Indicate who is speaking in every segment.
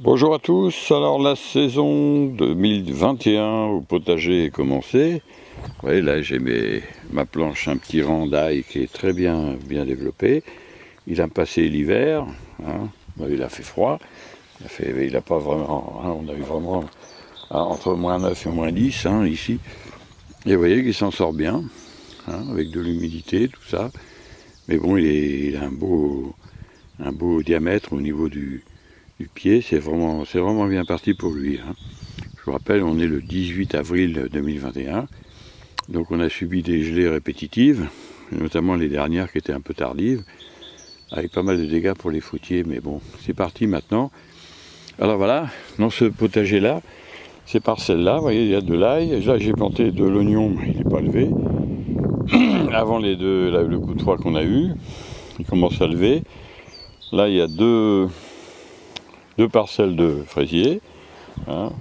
Speaker 1: Bonjour à tous, alors la saison 2021 au potager est commencée. Vous voyez là j'ai ma planche, un petit rang d'ail qui est très bien développé. Il a passé l'hiver, hein. Il a fait froid, il a pas vraiment, hein, on a eu vraiment entre -9 et -10 hein, ici. Et vous voyez qu'il s'en sort bien, hein, avec de l'humidité, tout ça. Mais bon, il a un beau diamètre au niveau du pied, c'est vraiment bien parti pour lui, hein. Je vous rappelle, on est le 18 avril 2021, donc on a subi des gelées répétitives, notamment les dernières qui étaient un peu tardives, avec pas mal de dégâts pour les fruitiers, mais bon, c'est parti maintenant. Alors voilà, dans ce potager-là, ces parcelles-là, vous voyez, il y a de l'ail. Là, j'ai planté de l'oignon, mais il n'est pas levé. Avant le coup de froid qu'on a eu, il commence à lever. Là, il y a deux parcelles de fraisiers, hein.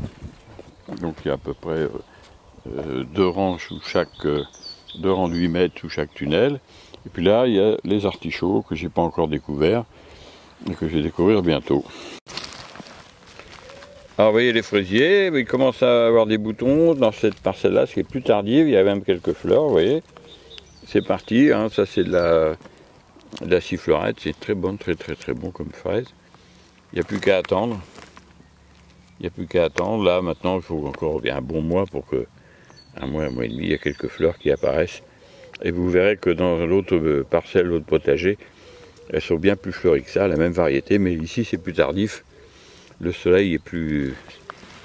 Speaker 1: Donc il y a à peu près deux rangs deux rangs de 8 mètres sous chaque tunnel. Et puis là, il y a les artichauts que j'ai pas encore découverts et que je vais découvrir bientôt. Alors vous voyez les fraisiers, ils commencent à avoir des boutons dans cette parcelle-là, ce qui est plus tardive, il y a même quelques fleurs, vous voyez. C'est parti, hein, ça c'est de la sifflerette, c'est très bon, très bon comme fraise. Il n'y a plus qu'à attendre. Là, maintenant, il faut encore un bon mois pour que, un mois et demi, il y a quelques fleurs qui apparaissent. Et vous verrez que dans l'autre parcelle, l'autre potager, elles sont bien plus fleuries que ça, la même variété, mais ici c'est plus tardif. Le soleil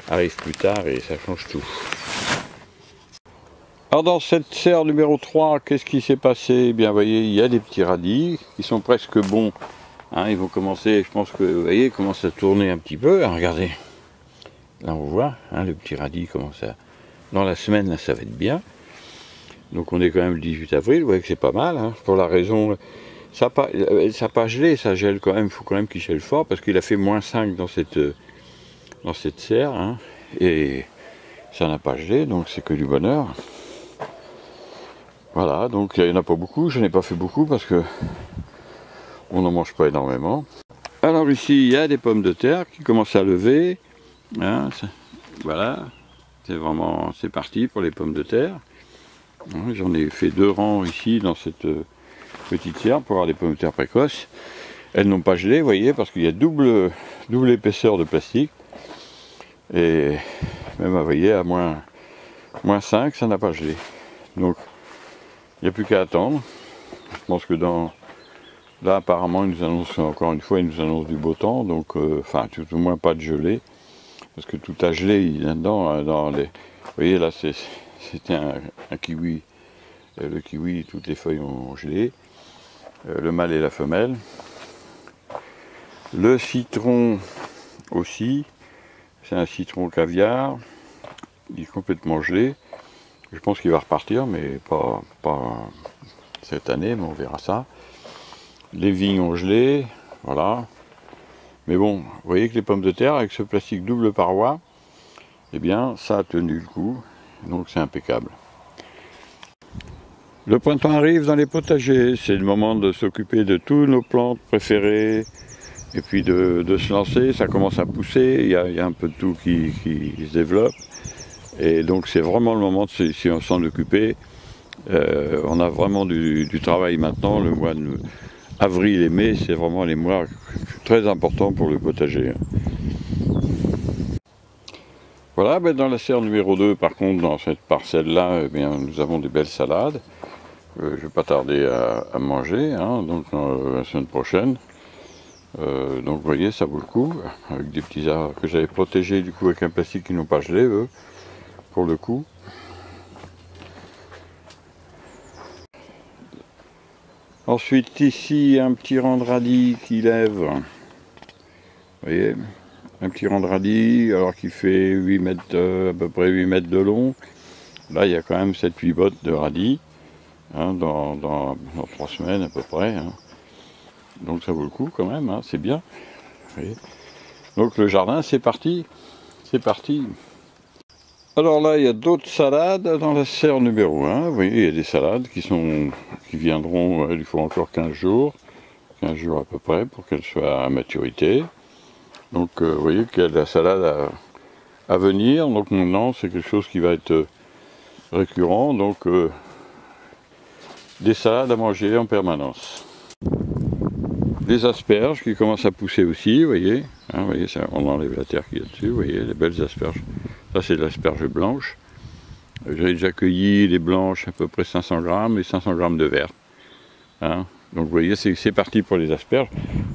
Speaker 1: arrive plus tard et ça change tout. Alors dans cette serre numéro 3, qu'est-ce qui s'est passé? Eh bien, vous voyez, il y a des petits radis qui sont presque bons. Hein, ils vont commencer, je pense que vous voyez, ils commencent à tourner un petit peu. Alors, regardez, là on voit, hein, le petit radis commence à... Dans la semaine, là, ça va être bien. Donc on est quand même le 18 avril, vous voyez que c'est pas mal, hein, pour la raison... Ça n'a pas gelé, ça gèle quand même, il faut quand même qu'il gèle fort, parce qu'il a fait -5 dans cette serre, hein, et ça n'a pas gelé, donc c'est que du bonheur. Voilà, donc il n'y en a pas beaucoup, je n'ai pas fait beaucoup, parce que on n'en mange pas énormément. Alors ici, il y a des pommes de terre qui commencent à lever, hein, voilà, c'est parti pour les pommes de terre. J'en ai fait 2 rangs ici, dans cette... petite serre pour avoir des pommes de terre précoces. Elles n'ont pas gelé, vous voyez, parce qu'il y a double épaisseur de plastique. Et même, vous voyez, à -5, ça n'a pas gelé. Donc, il n'y a plus qu'à attendre. Je pense que là, apparemment, ils nous annoncent, encore une fois, ils nous annoncent du beau temps. Donc, enfin, tout au moins pas de gelée. Parce que tout a gelé là-dedans. Vous voyez, là, c'était un kiwi. Le kiwi, toutes les feuilles ont gelé. Le mâle et la femelle. Le citron aussi, c'est un citron caviar, il est complètement gelé. Je pense qu'il va repartir, mais pas cette année, mais on verra ça. Les vignes ont gelé, voilà. Mais bon, vous voyez que les pommes de terre, avec ce plastique double paroi, eh bien, ça a tenu le coup, donc c'est impeccable. Le printemps arrive dans les potagers, c'est le moment de s'occuper de toutes nos plantes préférées et puis de se lancer, ça commence à pousser, il y a un peu de tout qui se développe et donc c'est vraiment le moment de s'en occuper. On a vraiment du travail maintenant, le mois de avril et mai, c'est vraiment les mois très importants pour le potager. Voilà, ben dans la serre numéro 2, par contre, dans cette parcelle-là, eh bien, nous avons des belles salades. Je ne vais pas tarder à manger, hein, donc la semaine prochaine. Donc vous voyez, ça vaut le coup, avec des petits arbres que j'avais protégés du coup avec un plastique qui n'ont pas gelé, eux, pour le coup. Ensuite ici, un petit rang de radis qui lève. Vous voyez, un petit rang de radis, alors qu'il fait 8 mètres, à peu près 8 mètres de long. Là, il y a quand même 7-8 bottes de radis. Hein, dans 3 semaines à peu près, hein. Donc ça vaut le coup quand même, hein, c'est bien. Donc le jardin c'est parti, Alors là il y a d'autres salades dans la serre numéro 1, vous voyez il y a des salades qui viendront, il faut encore 15 jours à peu près pour qu'elles soient à maturité. Donc vous voyez qu'il y a de la salade à venir. Donc maintenant c'est quelque chose qui va être récurrent. Donc des salades à manger en permanence. Les asperges qui commencent à pousser aussi, vous voyez. Hein, vous voyez, on enlève la terre qu'il y a dessus, vous voyez, les belles asperges. Ça c'est de l'asperge blanche. J'ai déjà cueilli les blanches à peu près 500 grammes et 500 grammes de vert. Hein, donc vous voyez, c'est parti pour les asperges.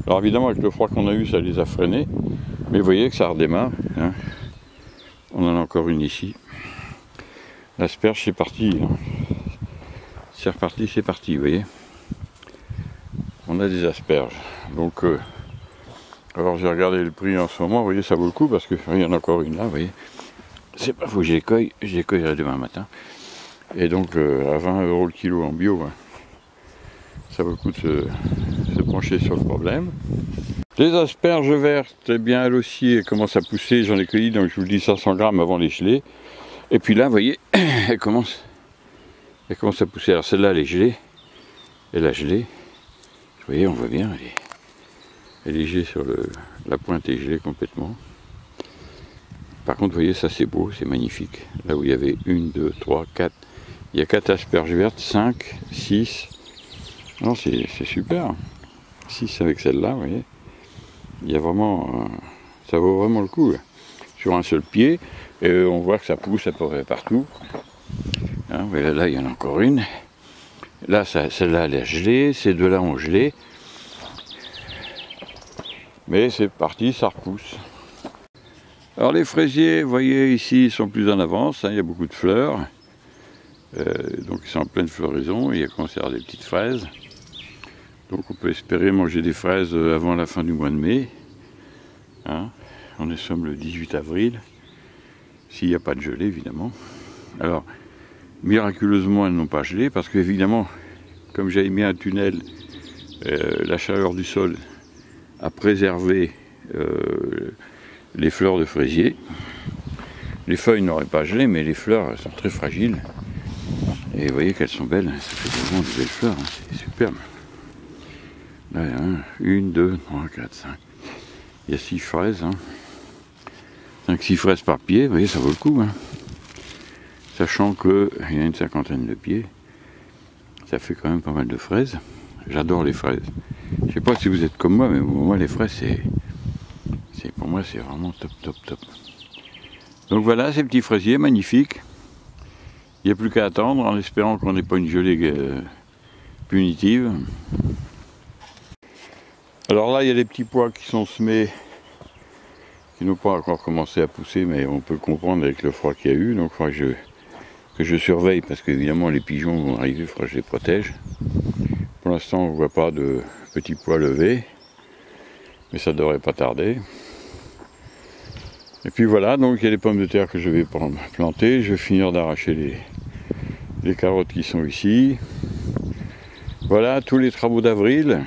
Speaker 1: Alors évidemment avec le froid qu'on a eu, ça les a freinés. Mais vous voyez que ça redémarre. Hein. On en a encore une ici. L'asperge c'est parti. Hein. C'est reparti, c'est parti, vous voyez. On a des asperges. Donc alors j'ai regardé le prix en ce moment, vous voyez, ça vaut le coup parce qu'il y en a encore une là, vous voyez. C'est pas faux, je les cueillerai demain matin. Et donc à 20 € le kilo en bio, hein, ça vaut le coup de se pencher sur le problème. Les asperges vertes, eh bien elles aussi elles commencent à pousser, j'en ai cueilli, donc je vous le dis 500 grammes avant les gelées. Et puis là, vous voyez, elle commence à pousser. Alors celle-là elle est gelée, elle a gelé. Vous voyez, on voit bien, elle est gelée sur la pointe est gelée complètement. Par contre, vous voyez, ça c'est beau, c'est magnifique. Là où il y avait 1, 2, 3, 4, il y a 4 asperges vertes, 5, 6. Non, c'est super. 6 avec celle-là, vous voyez. Il y a vraiment, ça vaut vraiment le coup. Sur un seul pied, et on voit que ça pousse à peu près partout. Hein, vous voyez, là, il y en a encore une. Là, celle-là, elle est gelée, ces deux-là ont gelé. Mais c'est parti, ça repousse. Alors les fraisiers, vous voyez ici, ils sont plus en avance, hein, il y a beaucoup de fleurs. Donc ils sont en pleine floraison, il y a commencé à avoir des petites fraises. Donc on peut espérer manger des fraises avant la fin du mois de mai. Hein. On est sommes le 18 avril, s'il n'y a pas de gelée évidemment. Alors, miraculeusement elles n'ont pas gelé, parce qu'évidemment, comme j'avais mis un tunnel, la chaleur du sol a préservé les fleurs de fraisier. Les feuilles n'auraient pas gelé, mais les fleurs sont très fragiles. Et vous voyez qu'elles sont belles, ça fait vraiment de belles fleurs, hein. C'est superbe. Là, 1, 2, 3, 4, 5. Il y a 6 fraises. Hein. 5-6 fraises par pied, vous voyez, ça vaut le coup. Hein. Sachant qu'il y a une cinquantaine de pieds. Ça fait quand même pas mal de fraises. J'adore les fraises. Je ne sais pas si vous êtes comme moi, mais moi les fraises, pour moi c'est vraiment top, top, top. Donc voilà, ces petits fraisiers magnifiques. Il n'y a plus qu'à attendre en espérant qu'on n'ait pas une gelée punitive. Alors là, il y a des petits pois qui sont semés, qui n'ont pas encore commencé à pousser, mais on peut comprendre avec le froid qu'il y a eu. Donc il faudra que je surveille, parce qu'évidemment les pigeons vont arriver, il faudra que je les protège. Pour l'instant, on ne voit pas de petits pois levés, mais ça ne devrait pas tarder. Et puis voilà, donc il y a les pommes de terre que je vais planter. Je vais finir d'arracher les carottes qui sont ici. Voilà tous les travaux d'avril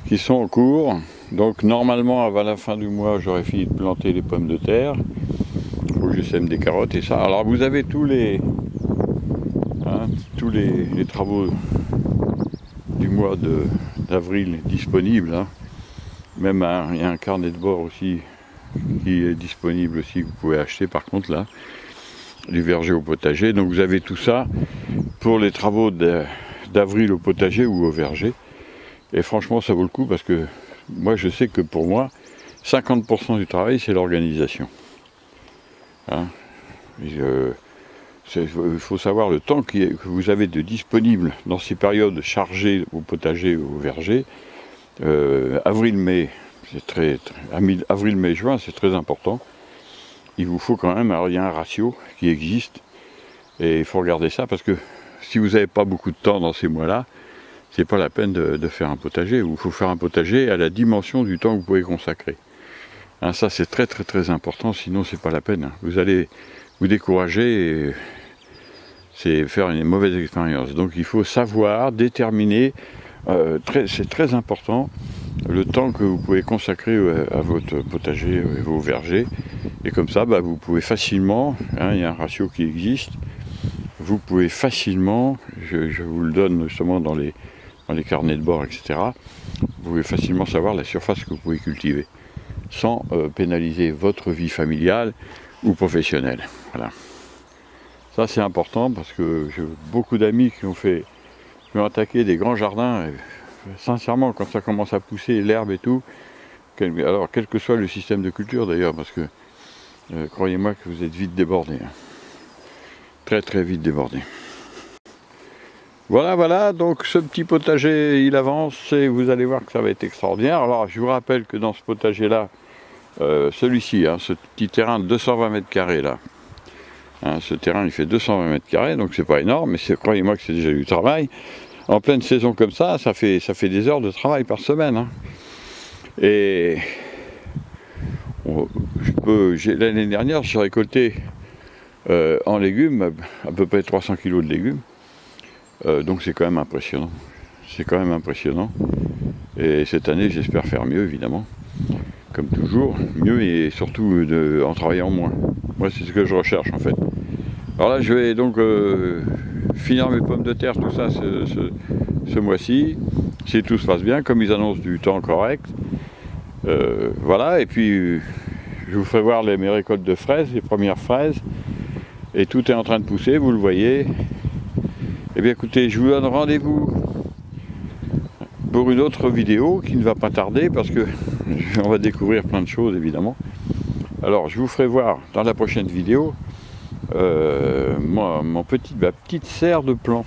Speaker 1: qui sont en cours. Donc normalement, avant la fin du mois, j'aurai fini de planter les pommes de terre. Il faut que je sème des carottes et ça. Alors vous avez tous les travaux du mois d'avril disponibles. Hein. Même il y a un carnet de bord aussi qui est disponible aussi, que vous pouvez acheter par contre là, du verger au potager. Donc vous avez tout ça pour les travaux d'avril au potager ou au verger. Et franchement ça vaut le coup, parce que moi je sais que pour moi 50% du travail c'est l'organisation. Hein, il faut savoir le temps que vous avez de disponible dans ces périodes chargées au potager ou au verger. Avril-mai, avril-mai-juin, c'est très important. Il vous faut quand même, alors il y a un ratio qui existe, et il faut regarder ça, parce que si vous n'avez pas beaucoup de temps dans ces mois-là, c'est pas la peine de faire un potager. Il faut faire un potager à la dimension du temps que vous pouvez consacrer. Hein, ça c'est très très très important, sinon c'est pas la peine. Hein. Vous allez vous décourager et c'est faire une mauvaise expérience. Donc il faut savoir déterminer, c'est très important, le temps que vous pouvez consacrer à votre potager, vos vergers. Et comme ça, vous pouvez facilement, hein, il y a un ratio qui existe, vous pouvez facilement, je vous le donne justement dans les carnets de bord, etc., vous pouvez facilement savoir la surface que vous pouvez cultiver. sans pénaliser votre vie familiale ou professionnelle. Voilà. Ça c'est important parce que j'ai beaucoup d'amis qui ont attaqué des grands jardins. Et, sincèrement, quand ça commence à pousser, l'herbe et tout, alors quel que soit le système de culture d'ailleurs, parce que croyez-moi que vous êtes vite débordé. Hein. Très très vite débordé. Voilà, donc ce petit potager, il avance et vous allez voir que ça va être extraordinaire. Alors je vous rappelle que dans ce potager-là, celui-ci, hein, ce petit terrain de 220 mètres carrés là, hein, ce terrain il fait 220 mètres carrés, donc c'est pas énorme, mais croyez-moi que c'est déjà du travail. En pleine saison comme ça fait des heures de travail par semaine. Hein. Et l'année dernière, j'ai récolté en légumes à peu près 300 kg de légumes. Donc c'est quand même impressionnant. C'est quand même impressionnant. Et cette année, j'espère faire mieux, évidemment. Comme toujours, mieux et surtout en travaillant moins. Moi, c'est ce que je recherche en fait. Alors là, je vais donc finir mes pommes de terre, tout ça, ce mois-ci. Si tout se passe bien, comme ils annoncent du temps correct. Voilà, et puis je vous ferai voir mes récoltes de fraises, les premières fraises. Et tout est en train de pousser, vous le voyez. Eh bien écoutez, je vous donne rendez-vous pour une autre vidéo qui ne va pas tarder parce que on va découvrir plein de choses évidemment. Alors je vous ferai voir dans la prochaine vidéo ma petite serre de plants.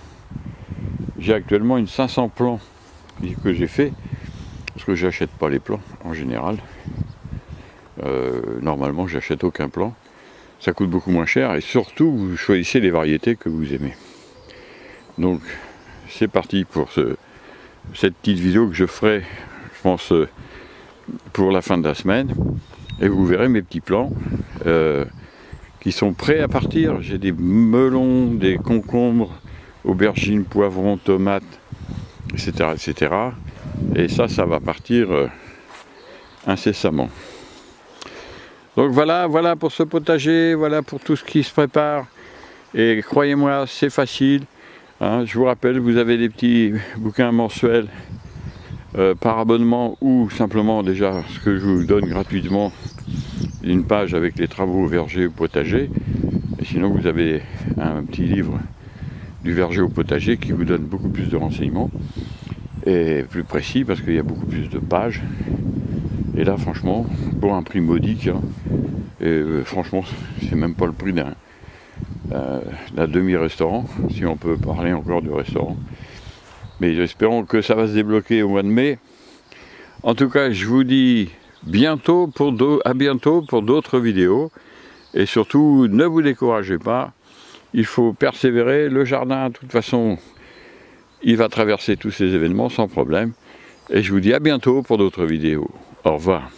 Speaker 1: J'ai actuellement une 500 plants que j'ai fait parce que j'achète pas les plants en général. Normalement j'achète aucun plant. Ça coûte beaucoup moins cher et surtout vous choisissez les variétés que vous aimez. Donc c'est parti pour cette petite vidéo que je ferai, je pense, pour la fin de la semaine. Et vous verrez mes petits plants qui sont prêts à partir. J'ai des melons, des concombres, aubergines, poivrons, tomates, etc. etc. Et ça va partir incessamment. Donc voilà pour ce potager, voilà pour tout ce qui se prépare. Et croyez-moi, c'est facile. Hein, je vous rappelle, vous avez des petits bouquins mensuels par abonnement ou simplement déjà ce que je vous donne gratuitement, une page avec les travaux au verger au potager. Et sinon vous avez un petit livre du verger au potager qui vous donne beaucoup plus de renseignements et plus précis parce qu'il y a beaucoup plus de pages. Et là franchement, pour un prix modique, hein, et franchement c'est même pas le prix d'un demi-restaurant, si on peut parler encore de restaurant. Mais espérons que ça va se débloquer au mois de mai. En tout cas, je vous dis à bientôt pour d'autres vidéos. Et surtout, ne vous découragez pas. Il faut persévérer. Le jardin, de toute façon, il va traverser tous ces événements sans problème. Et je vous dis à bientôt pour d'autres vidéos. Au revoir.